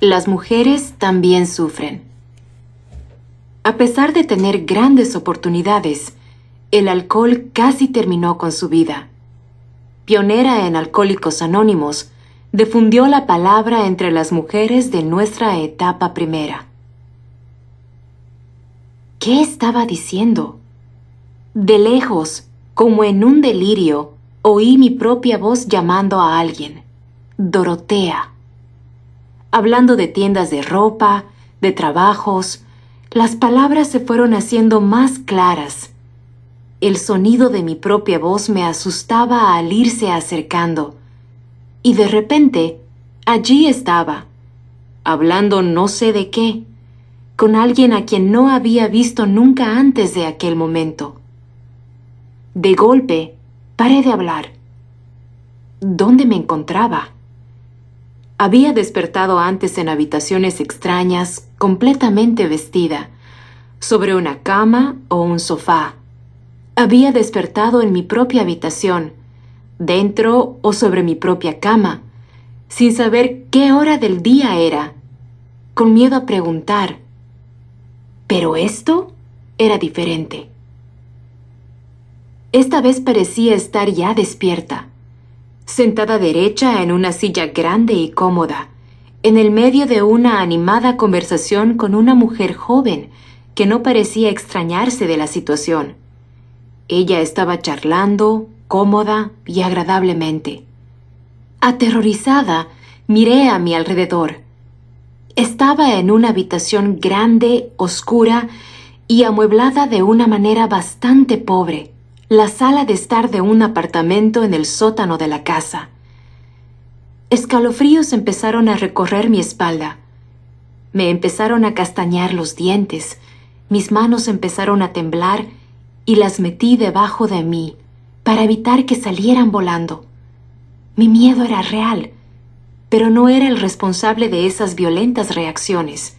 Las mujeres también sufren. A pesar de tener grandes oportunidades, el alcohol casi terminó con su vida. Pionera en Alcohólicos Anónimos, difundió la palabra entre las mujeres de nuestra etapa primera. ¿Qué estaba diciendo? De lejos, como en un delirio, oí mi propia voz llamando a alguien. Dorotea. Hablando de tiendas de ropa, de trabajos, las palabras se fueron haciendo más claras. El sonido de mi propia voz me asustaba al irse acercando. Y de repente, allí estaba, hablando no sé de qué, con alguien a quien no había visto nunca antes de aquel momento. De golpe, paré de hablar. ¿Dónde me encontraba? Había despertado antes en habitaciones extrañas, completamente vestida, sobre una cama o un sofá. Había despertado en mi propia habitación, dentro o sobre mi propia cama, sin saber qué hora del día era, con miedo a preguntar. Pero esto era diferente. Esta vez parecía estar ya despierta, sentada derecha en una silla grande y cómoda, en el medio de una animada conversación con una mujer joven que no parecía extrañarse de la situación. Ella estaba charlando, cómoda y agradablemente. Aterrorizada, miré a mi alrededor. Estaba en una habitación grande, oscura y amueblada de una manera bastante pobre, la sala de estar de un apartamento en el sótano de la casa. Escalofríos empezaron a recorrer mi espalda. Me empezaron a castañar los dientes, mis manos empezaron a temblar y las metí debajo de mí para evitar que salieran volando. Mi miedo era real, pero no era el responsable de esas violentas reacciones.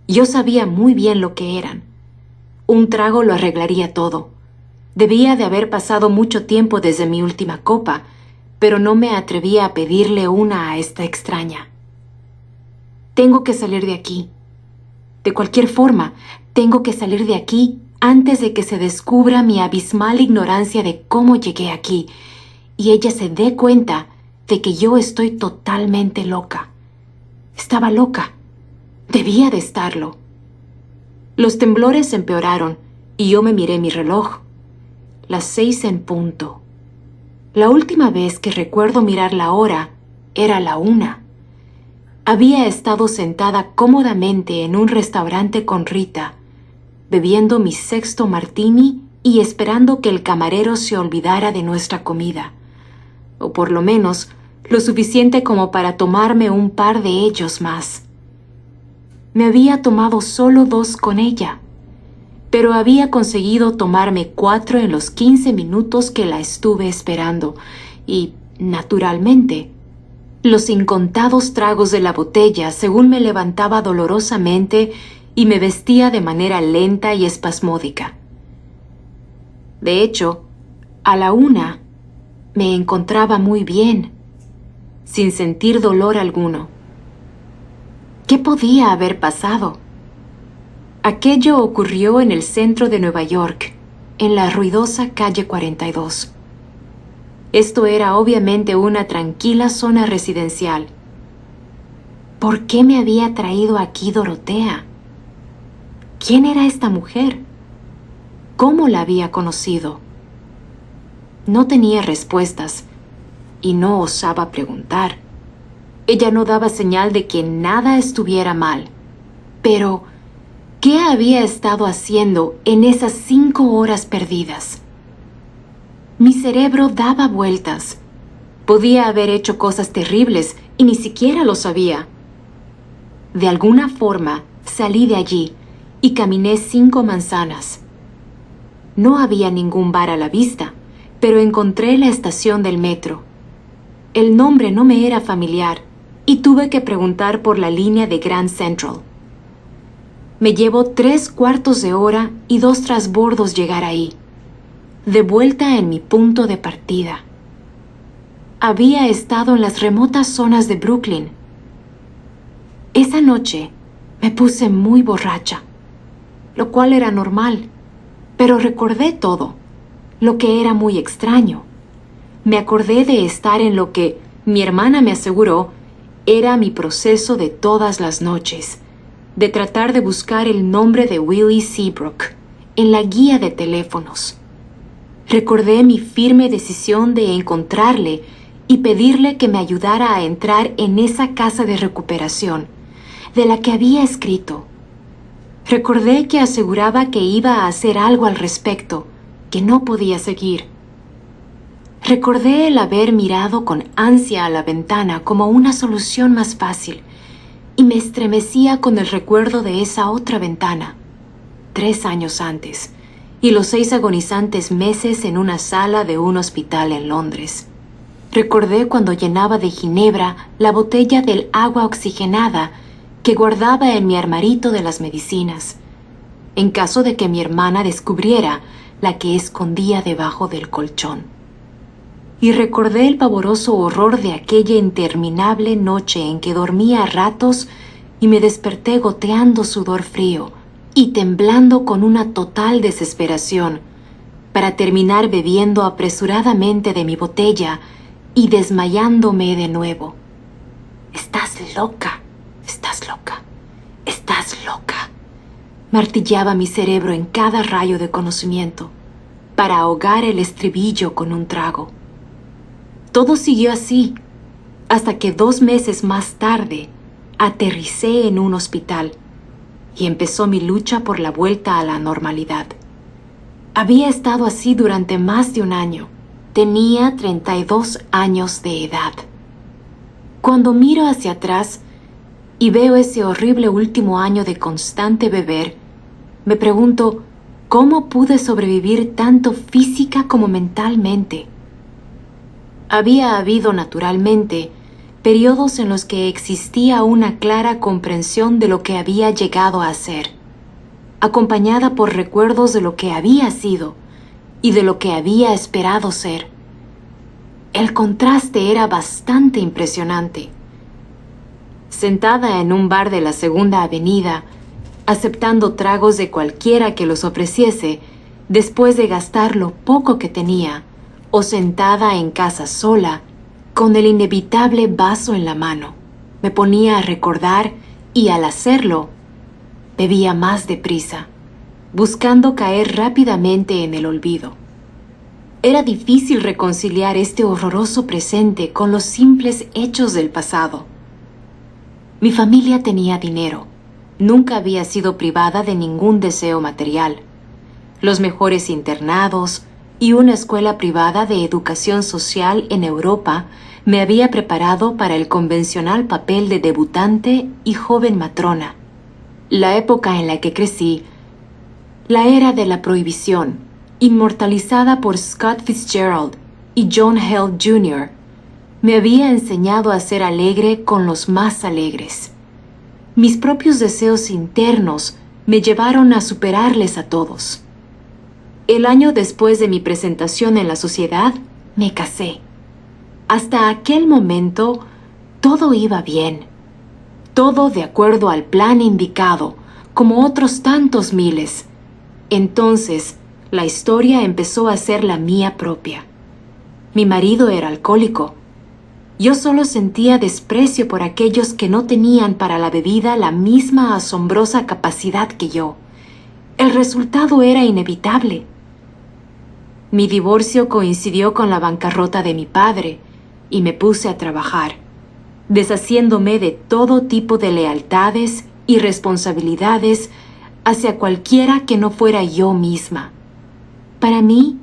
Yo sabía muy bien lo que eran. Un trago lo arreglaría todo. Debía de haber pasado mucho tiempo desde mi última copa, pero no me atrevía a pedirle una a esta extraña. Tengo que salir de aquí. De cualquier forma, tengo que salir de aquí antes de que se descubra mi abismal ignorancia de cómo llegué aquí y ella se dé cuenta de que yo estoy totalmente loca. Estaba loca. Debía de estarlo. Los temblores empeoraron y yo me miré mi reloj. Las 6 en punto. La última vez que recuerdo mirar la hora era la 1. Había estado sentada cómodamente en un restaurante con Rita, bebiendo mi 6º martini y esperando que el camarero se olvidara de nuestra comida, o por lo menos lo suficiente como para tomarme un par de ellos más. Me había tomado solo 2 con ella, pero había conseguido tomarme 4 en los 15 minutos que la estuve esperando y, naturalmente, los incontados tragos de la botella según me levantaba dolorosamente y me vestía de manera lenta y espasmódica. De hecho, a la 1 me encontraba muy bien, sin sentir dolor alguno. ¿Qué podía haber pasado? Aquello ocurrió en el centro de Nueva York, en la ruidosa calle 42. Esto era obviamente una tranquila zona residencial. ¿Por qué me había traído aquí Dorotea? ¿Quién era esta mujer? ¿Cómo la había conocido? No tenía respuestas y no osaba preguntar. Ella no daba señal de que nada estuviera mal. Pero, ¿qué había estado haciendo en esas 5 horas perdidas? Mi cerebro daba vueltas. Podía haber hecho cosas terribles y ni siquiera lo sabía. De alguna forma, salí de allí y caminé 5 manzanas. No había ningún bar a la vista, pero encontré la estación del metro. El nombre no me era familiar y tuve que preguntar por la línea de Grand Central. Me llevó 3/4 de hora y 2 transbordos llegar ahí, de vuelta en mi punto de partida. Había estado en las remotas zonas de Brooklyn. Esa noche me puse muy borracha, lo cual era normal, pero recordé todo, lo que era muy extraño. Me acordé de estar en lo que mi hermana me aseguró era mi proceso de todas las noches, de tratar de buscar el nombre de Willie Seabrook en la guía de teléfonos. Recordé mi firme decisión de encontrarle y pedirle que me ayudara a entrar en esa casa de recuperación, de la que había escrito. Recordé que aseguraba que iba a hacer algo al respecto, que no podía seguir. Recordé el haber mirado con ansia a la ventana como una solución más fácil, y me estremecía con el recuerdo de esa otra ventana, 3 años antes, y los 6 agonizantes meses en una sala de un hospital en Londres. Recordé cuando llenaba de ginebra la botella del agua oxigenada que guardaba en mi armarito de las medicinas, en caso de que mi hermana descubriera la que escondía debajo del colchón. Y recordé el pavoroso horror de aquella interminable noche en que dormía a ratos y me desperté goteando sudor frío y temblando con una total desesperación, para terminar bebiendo apresuradamente de mi botella y desmayándome de nuevo. «Estás loca, estás loca, estás loca», martillaba mi cerebro en cada rayo de conocimiento, para ahogar el estribillo con un trago. Todo siguió así, hasta que 2 meses más tarde aterricé en un hospital y empezó mi lucha por la vuelta a la normalidad. Había estado así durante más de un año. Tenía 32 años de edad. Cuando miro hacia atrás y veo ese horrible último año de constante beber, me pregunto cómo pude sobrevivir tanto física como mentalmente. Había habido, naturalmente, periodos en los que existía una clara comprensión de lo que había llegado a ser, acompañada por recuerdos de lo que había sido y de lo que había esperado ser. El contraste era bastante impresionante. Sentada en un bar de la Segunda Avenida, aceptando tragos de cualquiera que los ofreciese, después de gastar lo poco que tenía, o sentada en casa sola, con el inevitable vaso en la mano, me ponía a recordar y al hacerlo, bebía más deprisa, buscando caer rápidamente en el olvido. Era difícil reconciliar este horroroso presente con los simples hechos del pasado. Mi familia tenía dinero. Nunca había sido privada de ningún deseo material. Los mejores internados y una escuela privada de educación social en Europa me había preparado para el convencional papel de debutante y joven matrona. La época en la que crecí, la era de la prohibición, inmortalizada por Scott Fitzgerald y John Held Jr., me había enseñado a ser alegre con los más alegres. Mis propios deseos internos me llevaron a superarles a todos. El año después de mi presentación en la sociedad, me casé. Hasta aquel momento, todo iba bien. Todo de acuerdo al plan indicado, como otros tantos miles. Entonces, la historia empezó a ser la mía propia. Mi marido era alcohólico. Yo solo sentía desprecio por aquellos que no tenían para la bebida la misma asombrosa capacidad que yo. El resultado era inevitable. Mi divorcio coincidió con la bancarrota de mi padre y me puse a trabajar, deshaciéndome de todo tipo de lealtades y responsabilidades hacia cualquiera que no fuera yo misma. Para mí,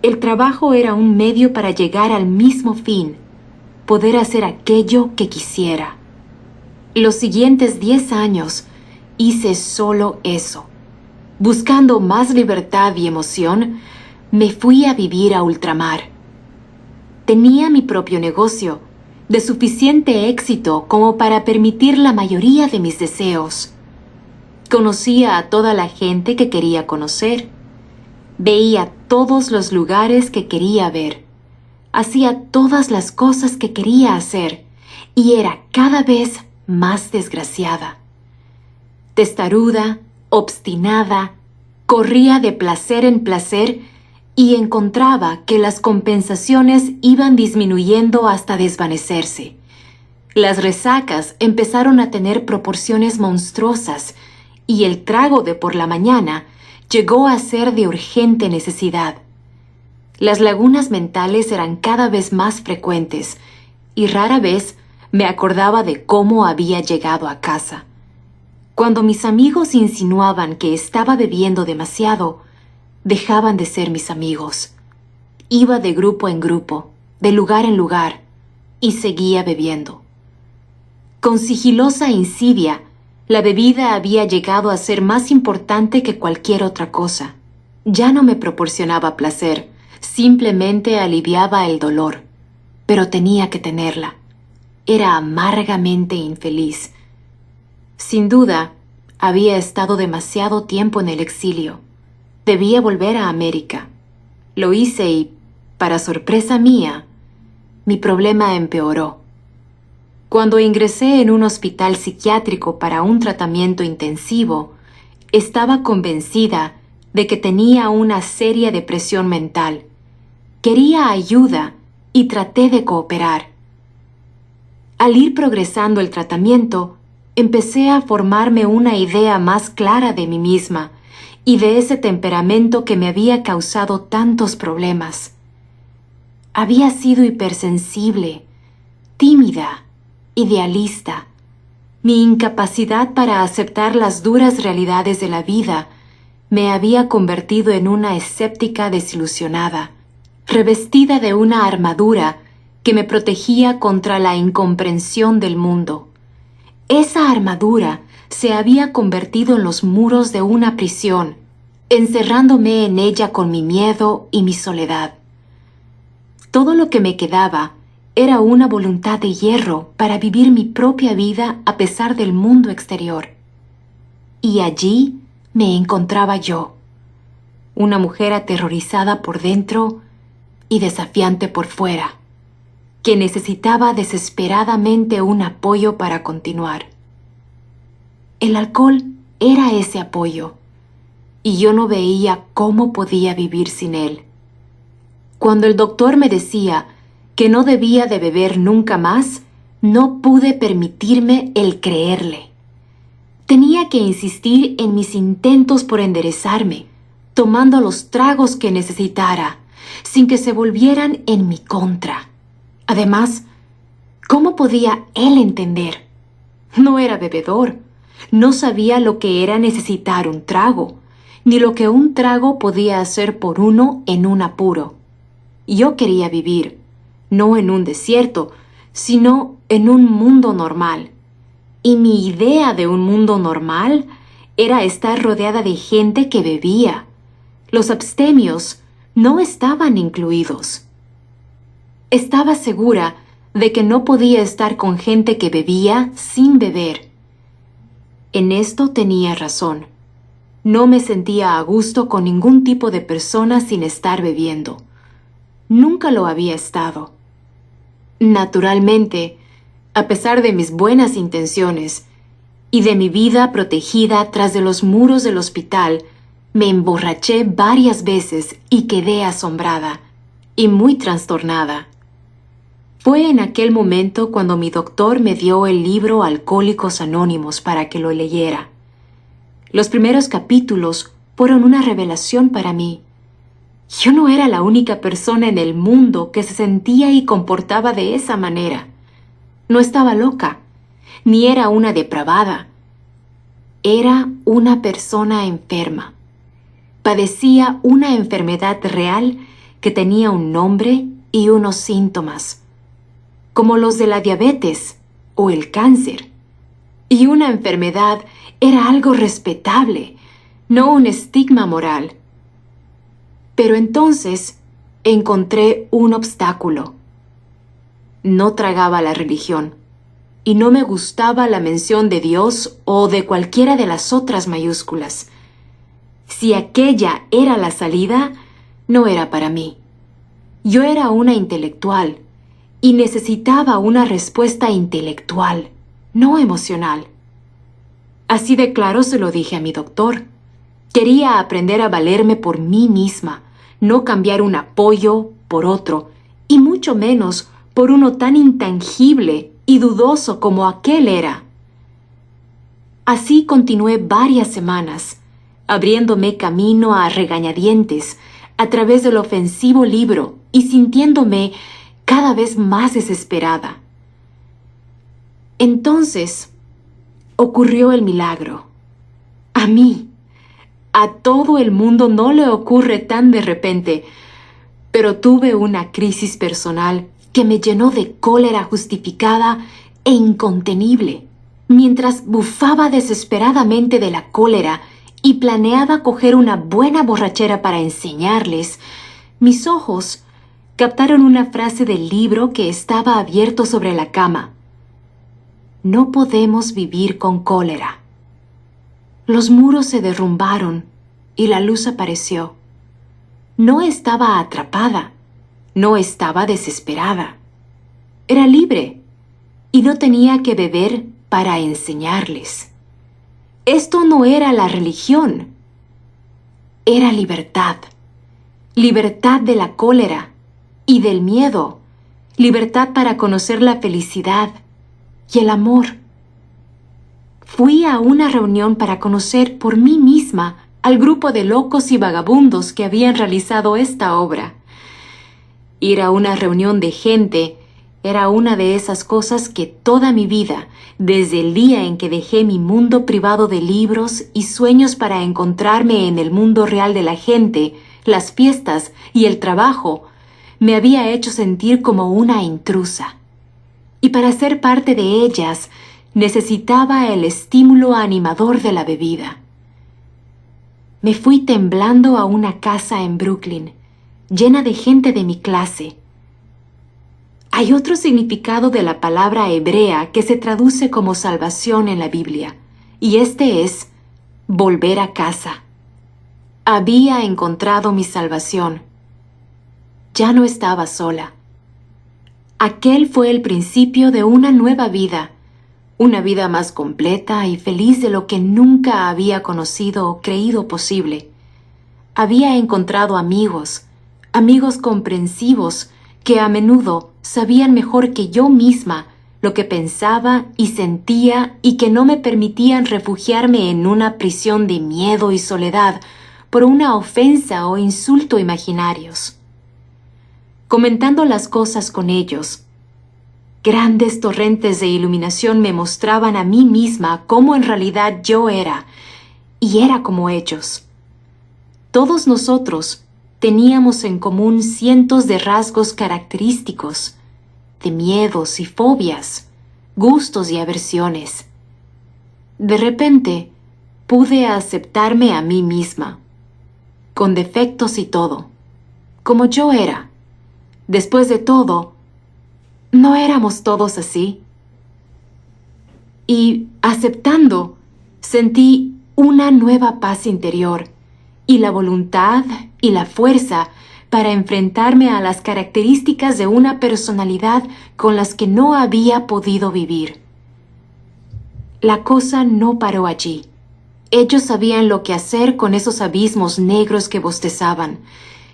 el trabajo era un medio para llegar al mismo fin, poder hacer aquello que quisiera. Los siguientes 10 años hice solo eso. Buscando más libertad y emoción, me fui a vivir a ultramar. Tenía mi propio negocio, de suficiente éxito como para permitir la mayoría de mis deseos. Conocía a toda la gente que quería conocer. Veía todos los lugares que quería ver. Hacía todas las cosas que quería hacer y era cada vez más desgraciada. Testaruda, obstinada, corría de placer en placer y encontraba que las compensaciones iban disminuyendo hasta desvanecerse. Las resacas empezaron a tener proporciones monstruosas y el trago de por la mañana llegó a ser de urgente necesidad. Las lagunas mentales eran cada vez más frecuentes y rara vez me acordaba de cómo había llegado a casa. Cuando mis amigos insinuaban que estaba bebiendo demasiado, dejaban de ser mis amigos. Iba de grupo en grupo, de lugar en lugar, y seguía bebiendo. Con sigilosa insidia, la bebida había llegado a ser más importante que cualquier otra cosa. Ya no me proporcionaba placer, simplemente aliviaba el dolor, pero tenía que tenerla. Era amargamente infeliz. Sin duda, había estado demasiado tiempo en el exilio. Debía volver a América. Lo hice y, para sorpresa mía, mi problema empeoró. Cuando ingresé en un hospital psiquiátrico para un tratamiento intensivo, estaba convencida de que tenía una seria depresión mental. Quería ayuda y traté de cooperar. Al ir progresando el tratamiento, empecé a formarme una idea más clara de mí misma y de ese temperamento que me había causado tantos problemas. Había sido hipersensible, tímida, idealista. Mi incapacidad para aceptar las duras realidades de la vida me había convertido en una escéptica desilusionada, revestida de una armadura que me protegía contra la incomprensión del mundo. Esa armadura se había convertido en los muros de una prisión, encerrándome en ella con mi miedo y mi soledad. Todo lo que me quedaba era una voluntad de hierro para vivir mi propia vida a pesar del mundo exterior. Y allí me encontraba yo, una mujer aterrorizada por dentro y desafiante por fuera, que necesitaba desesperadamente un apoyo para continuar. El alcohol era ese apoyo, y yo no veía cómo podía vivir sin él. Cuando el doctor me decía que no debía de beber nunca más, no pude permitirme el creerle. Tenía que insistir en mis intentos por enderezarme, tomando los tragos que necesitara, sin que se volvieran en mi contra. Además, ¿cómo podía él entender? No era bebedor, no sabía lo que era necesitar un trago, ni lo que un trago podía hacer por uno en un apuro. Yo quería vivir, no en un desierto, sino en un mundo normal. Y mi idea de un mundo normal era estar rodeada de gente que bebía. Los abstemios no estaban incluidos. Estaba segura de que no podía estar con gente que bebía sin beber. En esto tenía razón. No me sentía a gusto con ningún tipo de persona sin estar bebiendo. Nunca lo había estado. Naturalmente, a pesar de mis buenas intenciones y de mi vida protegida tras de los muros del hospital, me emborraché varias veces y quedé asombrada y muy trastornada. Fue en aquel momento cuando mi doctor me dio el libro Alcohólicos Anónimos para que lo leyera. Los primeros capítulos fueron una revelación para mí. Yo no era la única persona en el mundo que se sentía y comportaba de esa manera. No estaba loca, ni era una depravada. Era una persona enferma. Padecía una enfermedad real que tenía un nombre y unos síntomas, como los de la diabetes o el cáncer. Y una enfermedad era algo respetable, no un estigma moral. Pero entonces encontré un obstáculo. No tragaba la religión, y no me gustaba la mención de Dios o de cualquiera de las otras mayúsculas. Si aquella era la salida, no era para mí. Yo era una intelectual, y necesitaba una respuesta intelectual. no emocional. Así de claro se lo dije a mi doctor. Quería aprender a valerme por mí misma, no cambiar un apoyo por otro, y mucho menos por uno tan intangible y dudoso como aquel era. Así continué varias semanas, abriéndome camino a regañadientes a través del ofensivo libro y sintiéndome cada vez más desesperada. Entonces ocurrió el milagro. A mí, a todo el mundo no le ocurre tan de repente, pero tuve una crisis personal que me llenó de cólera justificada e incontenible. Mientras bufaba desesperadamente de la cólera y planeaba coger una buena borrachera para enseñarles, mis ojos captaron una frase del libro que estaba abierto sobre la cama. No podemos vivir con cólera. Los muros se derrumbaron y la luz apareció. No estaba atrapada, no estaba desesperada. Era libre y no tenía que beber para enseñarles. Esto no era la religión, era libertad. Libertad de la cólera y del miedo, libertad para conocer la felicidad y el amor. Fui a una reunión para conocer por mí misma al grupo de locos y vagabundos que habían realizado esta obra. Ir a una reunión de gente era una de esas cosas que toda mi vida, desde el día en que dejé mi mundo privado de libros y sueños para encontrarme en el mundo real de la gente, las fiestas y el trabajo, me había hecho sentir como una intrusa. Y para ser parte de ellas, necesitaba el estímulo animador de la bebida. Me fui temblando a una casa en Brooklyn, llena de gente de mi clase. Hay otro significado de la palabra hebrea que se traduce como salvación en la Biblia, y este es volver a casa. Había encontrado mi salvación. Ya no estaba sola. Aquel fue el principio de una nueva vida, una vida más completa y feliz de lo que nunca había conocido o creído posible. Había encontrado amigos comprensivos que a menudo sabían mejor que yo misma lo que pensaba y sentía y que no me permitían refugiarme en una prisión de miedo y soledad por una ofensa o insulto imaginarios. Comentando las cosas con ellos, grandes torrentes de iluminación me mostraban a mí misma cómo en realidad yo era, y era como ellos. Todos nosotros teníamos en común cientos de rasgos característicos, de miedos y fobias, gustos y aversiones. De repente, pude aceptarme a mí misma, con defectos y todo, como yo era. Después de todo, ¿no éramos todos así? Y aceptando, sentí una nueva paz interior y la voluntad y la fuerza para enfrentarme a las características de una personalidad con las que no había podido vivir. La cosa no paró allí. Ellos sabían lo que hacer con esos abismos negros que bostezaban,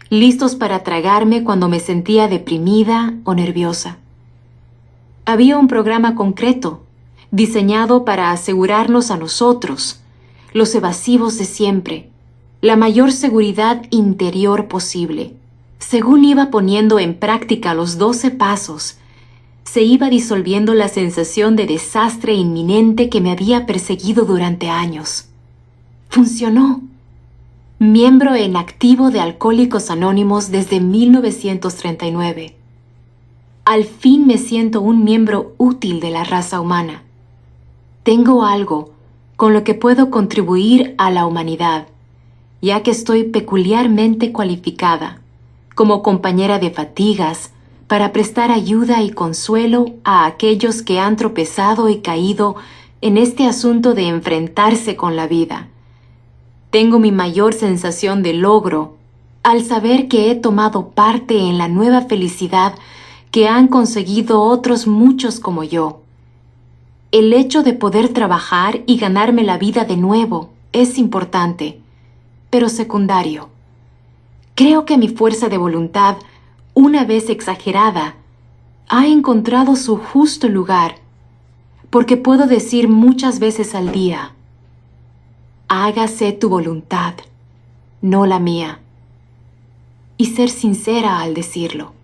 listos para tragarme cuando me sentía deprimida o nerviosa. Había un programa concreto, diseñado para asegurarnos a nosotros, los evasivos de siempre, la mayor seguridad interior posible. Según iba poniendo en práctica los 12 pasos, se iba disolviendo la sensación de desastre inminente que me había perseguido durante años. Funcionó. Miembro en activo de Alcohólicos Anónimos desde 1939. Al fin me siento un miembro útil de la raza humana. Tengo algo con lo que puedo contribuir a la humanidad, ya que estoy peculiarmente cualificada como compañera de fatigas para prestar ayuda y consuelo a aquellos que han tropezado y caído en este asunto de enfrentarse con la vida. Tengo mi mayor sensación de logro al saber que he tomado parte en la nueva felicidad que han conseguido otros muchos como yo. El hecho de poder trabajar y ganarme la vida de nuevo es importante, pero secundario. Creo que mi fuerza de voluntad, una vez exagerada, ha encontrado su justo lugar, porque puedo decir muchas veces al día: hágase tu voluntad, no la mía, y ser sincera al decirlo.